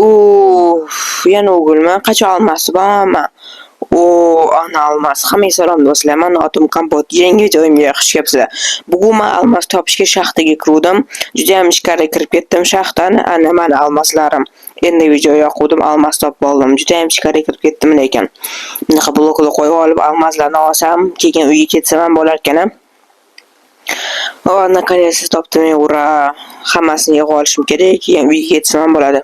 Uf, yana o'g'ilmi? Qachon olmasi bormi? Ana olmas. Hammaga salom do'stlar. Men otim Kompot. Yangi joyimga xush kelibsizlar. Bugun men almas topishga shaxtaga kirdim. Juda ham ichkari kirib ketdim shaxtani. Ana men almaslarim. Endi video yoqdim, almas topib oldim. Juda ham ichkari kirib ketdim lekin. Bunaqa bloklar qo'yib olib almaslarni olsam, keyin uyga ketsam ham bo'lar ekan. Наконец-то topdim, ura. Hammasini yig'ib olishim kerak, keyin uyga ketsam ham bo'ladi.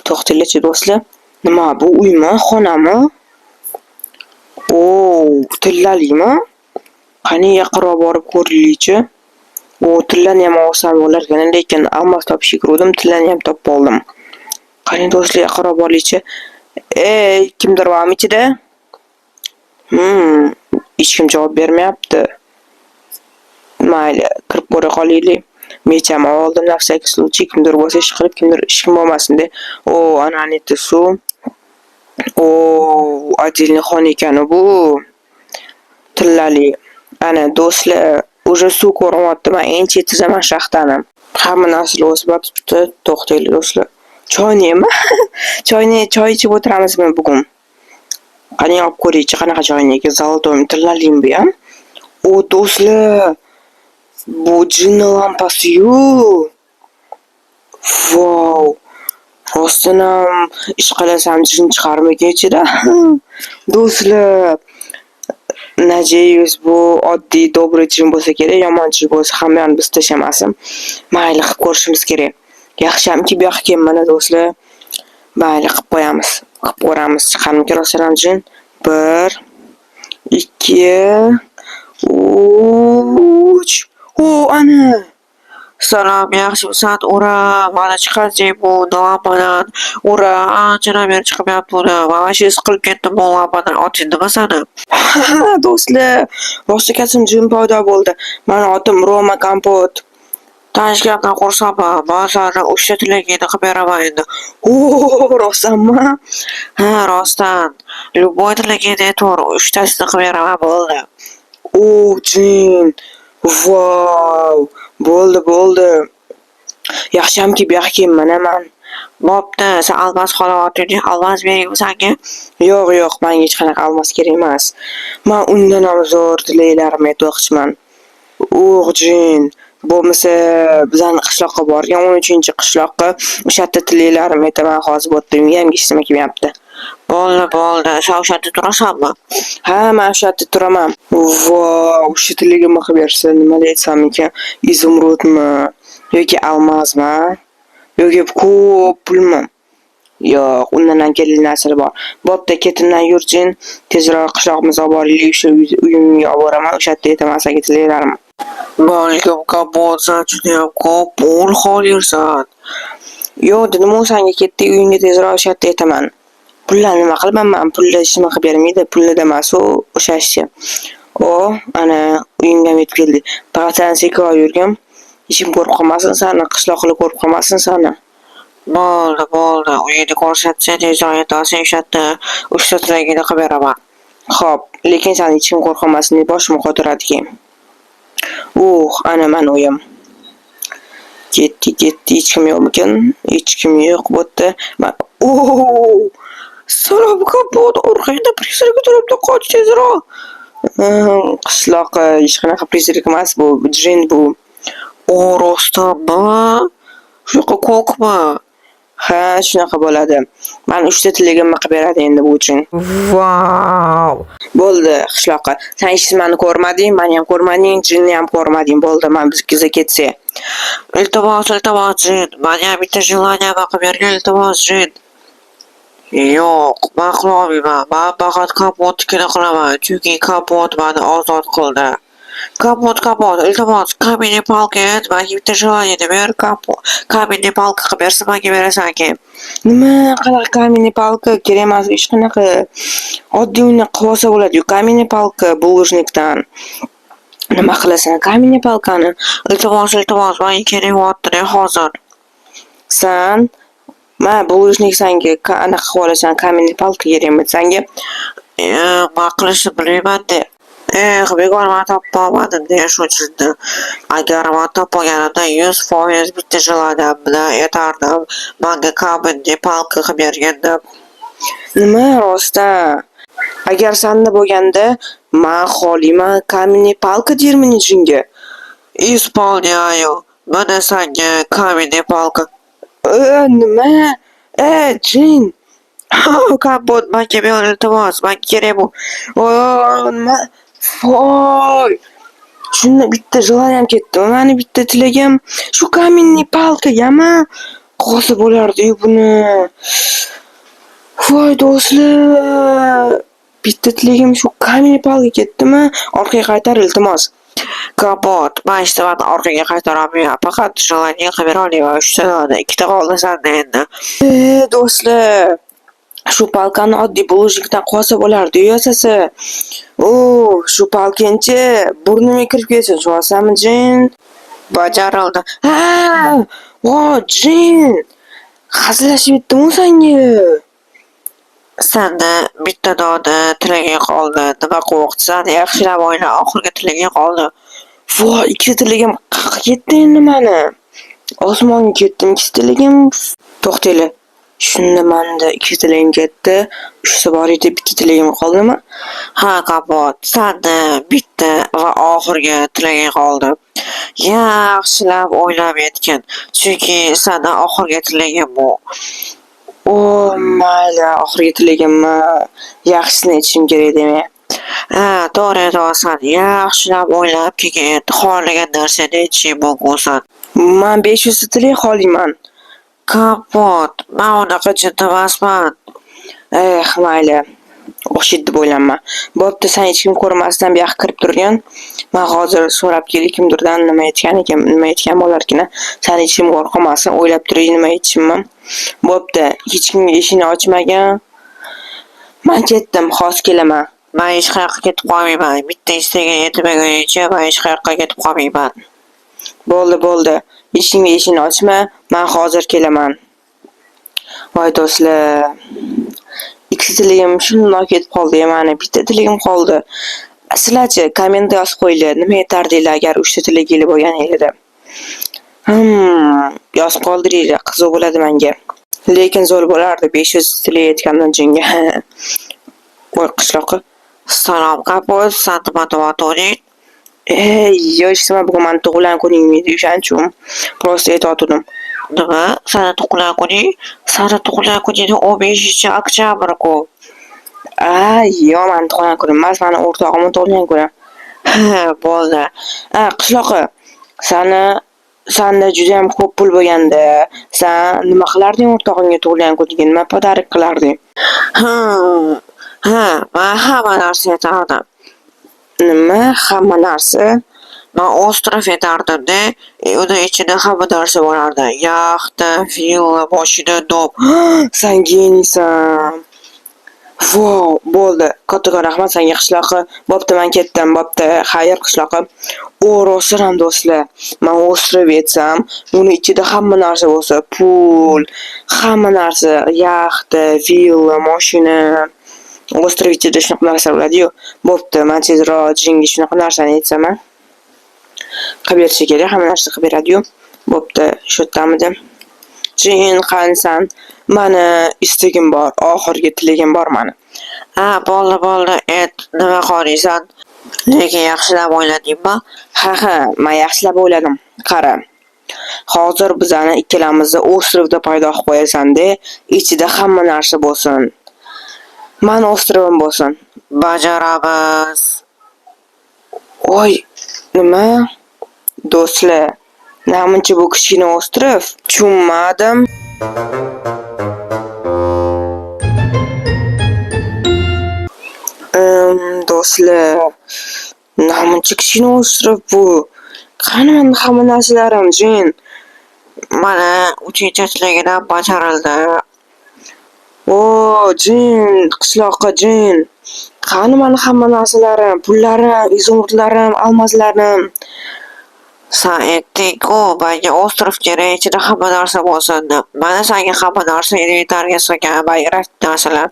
To'xtanglar do'stlar. Nima bu uymi, xonami? Tillalimi? Qani yaqinroq borib ko'raylikchi. Tillani ham olsam bo'lar ekan, lekin almas topishga kirdim, tillani ham topib oldim. Qani do'stlar yaqinroq boraylikchi. Kimdir bormi ichida? Hech kim javob bermayapti. Mayli, kirib ko'ra qolaylik. Mecham oldim, nafsaki случай, kimdir bo'lsa ish qilib, kimdir ish kim bo'lmasin-da. Ananita suv. Отдельный xona ekan bu. Tillali. Ana do'stlar, уже suv ko'ryapti. Men eng chetidaman shaxtani. Hamma narsa o'sib yotibdi. To'xtanglar do'stlar. Choyniymi? Choy ichib o'tiramizmi bugun? Qani olib ko'raychi, qanaqa choynik? Zoltoy tillalimi bu ham? Do'stlar. Bu jinni lampasi-yu. Wow. Rostdan ham ish qilasam jin chiqarmagan ichida. Do'stlar, najayus bu oddiy добрый jin bo'lsa kerak, yomon jin bo'lsa hammani biz tashlamasin. Mayli qilib ko'rishimiz kerak. Yaxshamki bu yoqqa mana do'stlar. Mayli qilib qo'yamiz. Qilib ko'ramiz. Chiqarmikan rostdan jin. 1 2 3 ana. Salom, yaxshimisan? Ura, mana chiqajak bu lampadan. Ura, anchadan beri chiqmayapti buni. Mana shu qilib ketdim bu lampadan. Oting nima sani? Do'stlar, rostakasim jin paydo bo'ldi. Meni otim Roma Kompot. Tanishgandan qo'rqsam, ba'zan o'sha tilagini qilib beraman endi. Rostdanmi? Ha, rostdan. Любой tilagini aytaver, 3 tasini qilib beraman bo'ldi. Jin. Wow. Bo'ldi. Yaxshamki bu yoqqa kelaman. Bo'pti, sen almas xohlayoting, almas bering senga? Yo'q, menga hech qanaqa almas kerak emas. Men undan ham zo'r tilaklarimni aytmoqchiman. Jin, bo'lmasa bizning qishloqqa borgan 13-qishloqqa o'sha yerda tilaklarimni aytaman hozir bo'pti. Menga ham hech nima kelmayapti. Bo'ldi. Sen o'sha yerda turasanmi? Ha, men o'sha yerda turaman. O'sha tilagimni qilib bersa, nima deysam ekan? Izumrudmi yoki almasmi? Yoki ko'p pulmi? Yo'q, undan ham kerakli narsalar bor. Bo'pti, ketimdan yur jin, tezroq qishloqimizga boraylik, o'sha uyimga olib boraman, o'sha yerda aytaman senga tilaklarimni. Balkim Kompotsan juda ham ko'p pul xohlaysan. Yo'q, nima senga ketdi, uyingga tezroq o'sha yerda aytaman. Pullarni nima qilaman men? Pullar hech nima qilib bermaydi. Pullar emas o'sha ishchi. Ana uyimga yetib keldi. Faqat sen sekor yurgin. Hech kim ko'rib qolmasin seni, qishloqlar ko'rib qolmasin seni. Bo'ldi. Uyingni ko'rsatsang, tezroq aytasan, o'sha yerda 3 ta tilagini qilib beraman. Xo'p, lekin seni hech kim ko'rib qolmasin deb boshimni qotiradigan. Ana men uyim. Ketdi, hech kim yo'qmikan? Hech kim yo'q bo'pti. Salom Kompot, orqangda prizrek turibdi, qoch tezroq. Qishloq hech qanaqa prizrek emas bu, jin bu. Rostdanmi? Shunaqa ko'kmi? Ha, shunaqa bo'ladi. Men 3 ta tilagimni qilib beradi endi bu jin. Wow! Bo'ldi, qishloqqa. Sen hech nimani ko'rmading, meni ham ko'rmading, jinni ham ko'rmading. Bo'ldi, men bizga ketsak. Iltimos jin. Meni ham bitta jilaniyamni qilib bergin, iltimos jin. Yo'q, men qilolmayman. Men faqat Kompotnikini qilaman, chunki Kompot meni ozod qildi. Kompot, iltimos, каменный палка menga bitta jilaniyani ber, каменный палка qilib bersa menga berasan-ki. Nima qanaqa каменный палка? Kerak emas, hech qanaqa. Oddiy uni qilib olsa bo'ladi-yu, каменный палка bulg'ishnikdan. Nima qilasan каменный палкani? Iltimos, menga kerak hozir. Sen bulg'ishnik senga anaqa qilib olasan, каменный палка kerakmi senga? Men qilishni bilmayman-da. Begon man topolmadim deya cho'chirdi. Agar man topolganimda 100% bitta jilodan bilan yetardim. Manga kabinni palka qilib bergandim. Nima rostdan? Agar sanda bo'lganda, men xoliyman каменный palka dermini jinga. Исполняю. Mana sanga kabinni palka. Nima? Jin. Kapot manga ber iltimos. Manga kerak bu. Nima? Voy! Shunda bitta jiloyam ketdi. Mani bitta tilagim shu каменный palkagami qolsa bo'lardi-yu buni. Voy do'stlar! Bitta tilagim shu каменный palka ketdimi? Orqaga qaytar iltimos. Kapot. Men ishtimani orqaga qaytarolmayman. Faqat jiloyni qilib bera olaman. 3 tadan ikkita qoldi sanda endi. Do'stlar, shu palkani oddiy bulujikdan qolsa bo'lardi yasasa. Shu palkenchi burnimga kirib ketsin, tushunasanmi jin? Bajarildi. Jin! Hazillashib yetdim senga. Sanda bitta dona tilaging qoldi. Nima qo'rqitsan? Yaxshilab o'yla. Oxirgi tilaging qoldi. Ikkita tilagim qayerga ketdi endi mani? Osmonga ketdim, ikkita tilagim. To'xtanglar. Shunda menda ikkita tilagim ketdi. 3ta bor edi, bitta tilagim qoldimi? Ha, Kapot. Sanda bitta va oxirgi tilaging qoldi. Yaxshilab o'ylab yetgin. Chunki sanda oxirgi tilaging bu. Mayli, oxirgi tilagimni yaxshisini aytishim kerak demak. To'g'ri aytyapsan. Yaxshilab o'ylab keyin xohlagan narsani aytishing mumkinsan. Men 500 ta tilak xohlayman. Kapot. Men unaqa jiddiy emasman. Mayli. O'xshaydi deb o'ylayman. Bo'pti, sen hech kim ko'rmasdan bu yoqqa kirib turgan. Men hozir so'rab kelay kimdirdan nima aytgan bo'larkan. Sen hech kim qo'rqmasin, o'ylab turay nima aytishimni. Bo'pti, hech kimga eshikni ochmagan. Men ketdim, hozir kelaman. Men hech qayerga ketib qolmayman. Bitta istagan yetmaguncha men hech qayerga ketib qolmayman. Bo'ldi. Hech kimga eshikni ochma, men hozir kelaman. Voy do'stlar. Ikkita tilagim shundoq ketib qoldi, mani bitta tilagim qoldi. Sizlarchi kommentda yozib qo'yinglar, nima aytardinglar agar 3 ta tilaginglar bo'lganinglarda. Yozib qoldiringlar, qiziq bo'ladi menga. Lekin zo'r bo'lardi 500 tilak aytgandan jinga. Voy qishloqqa. Salom Kapot. Sen nima to'ring? Yosh nima bugun tug'ilgan kuningmi o'shanchum. Prosta aytdim. Nima? Seni tug'ilgan kuning? Seni tug'ilgan kuning 15-oktyabr-ku. Yo'q, meni tug'ilgan kunim emas, meni o'rtog'imning tug'ilgan kuni. Bo'ldi. Qishloqqa. Sanda juda ham ko'p pul bo'lganda, sen nima qilarding o'rtog'ingga tug'ilgan kuniga? Nima pодарок qilarding? Men hamma narsa yetardim. Nima? Hamma narsa? Men ostrov yetardim-da. Uni ichida hamma narsa bo'lardi. Yaxta, villa, mashina, dom. Sen geniysan. Bo'ldi. Kattakon rahmat senga qishloqqa. Bo'pti, men ketdim. Bo'pti, xayr qishloqqa. Rostdan do'stlar, men ostrov yetsam, uni ichida hamma narsa bo'lsa, pul, hamma narsa, yaxta, villa, mashina. Ostrov ichida shunaqa narsa bo'ladi-yu. Bo'pti, men tezroq jinga shunaqa narsani aytsam, qilib berishi kerak, hamma narsa qilib beradi-yu. Bo'pti, shu yerdamidi? Jin, qansan? Mani istagim bor, oxirgi tilagim bor mani. Bo'ldi. Nima xohlaysan? Lekin yaxshilab o'yladingmi? Men yaxshilab o'yladim. Qara. Hozir bizani ikkalamizni ostrovda paydo qilib qo'yasan-da, ichida hamma narsa bo'lsin. Men ostrovim bo'lsin. Bajaramiz. Nima? Do'stlar, namuncha bu kichkina ostrov? Tushunmadim. Do'stlar, namuncha kichkina ostrov bu? Qani meni hamma narsalarim jin? Mana 3-tilagidan bajarildi. Jin, qishloqqa jin. Qani meni hamma narsalarim, pullarim, izumrudlarim, almazlarim? Sen aytding-ku, menga ostrov kerak, ichida hamma narsa bo'lsin deb. Mana senga hamma narsa inventariga solgan bayrak narsalar.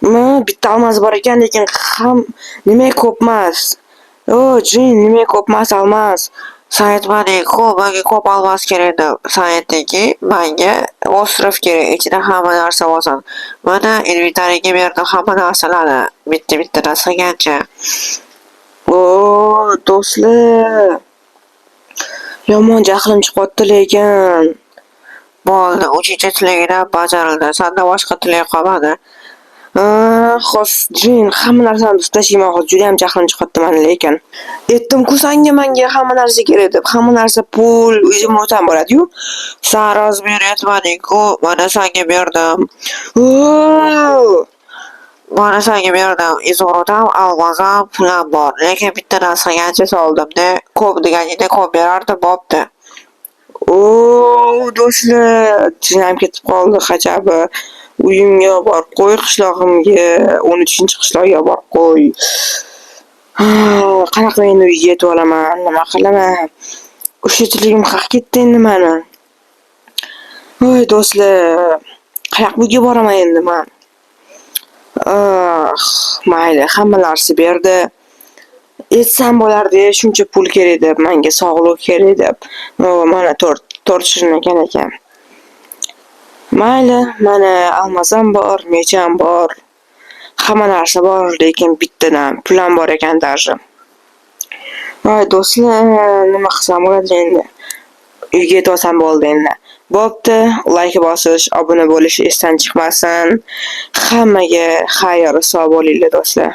Bitta olmos bor ekan, lekin nimaga ko'p emas. Jin, nimaga ko'p emas olmos? Sen aytmading-ku, menga ko'p olmos kerak deb. Sen aytdingki, menga ostrov kerak, ichida hamma narsa bo'lsin. Mana inventariyaga berdim hamma narsalarni, bitta-bittadan sangancha. Do'stlar. Yomon jahlim chiqyapti lekin. Bo'ldi, 3-chi tilagidan bajarildi. Senda boshqa tilak qolmadi. Xos Jin, hamma narsani tashlayman, hozir juda ham jahlim chiqyapti mani lekin. Aytdim-ku senga menga hamma narsa kerak deb, hamma narsa pul, o'zim boradi-yu. Sen razmer aytmading-ku, mana senga berdim. Mana senga berdim. Izg'urutam, olmosam, pulam bor. Lekin bittadan sangancha soldim-da. Ko'p deganingda ko'p berardi, bo'pti. Do'stlar, jinam ketib qoldi, hajabi. Uyimga borib qo'y, qishlog'imga, 13-qishlog'ga borib qo'y. Qanaqa endi uyga yetib olaman, nima qilaman? O'sha tiligim haq ketdi endi mani. Do'stlar, qayerga boraman endi men? Mayli, hamma narsa berdi. Etsam bo'lardi, shuncha pul kerak deb, menga sog'liq kerak deb. Mana 4 shirin ekan. Mayli, mana olmosam bor, mecham bor. Hamma narsa bor, lekin bittadan pulam bor ekan даже. Do'stlar, nima qilsam bo'ladi endi? Uyga yetib olsam bo'ldi endi. Bo'pti, like bosish, obuna bo'lish esdan chiqmasin. Hammaga xayr, sog' bo'linglar do'stlar.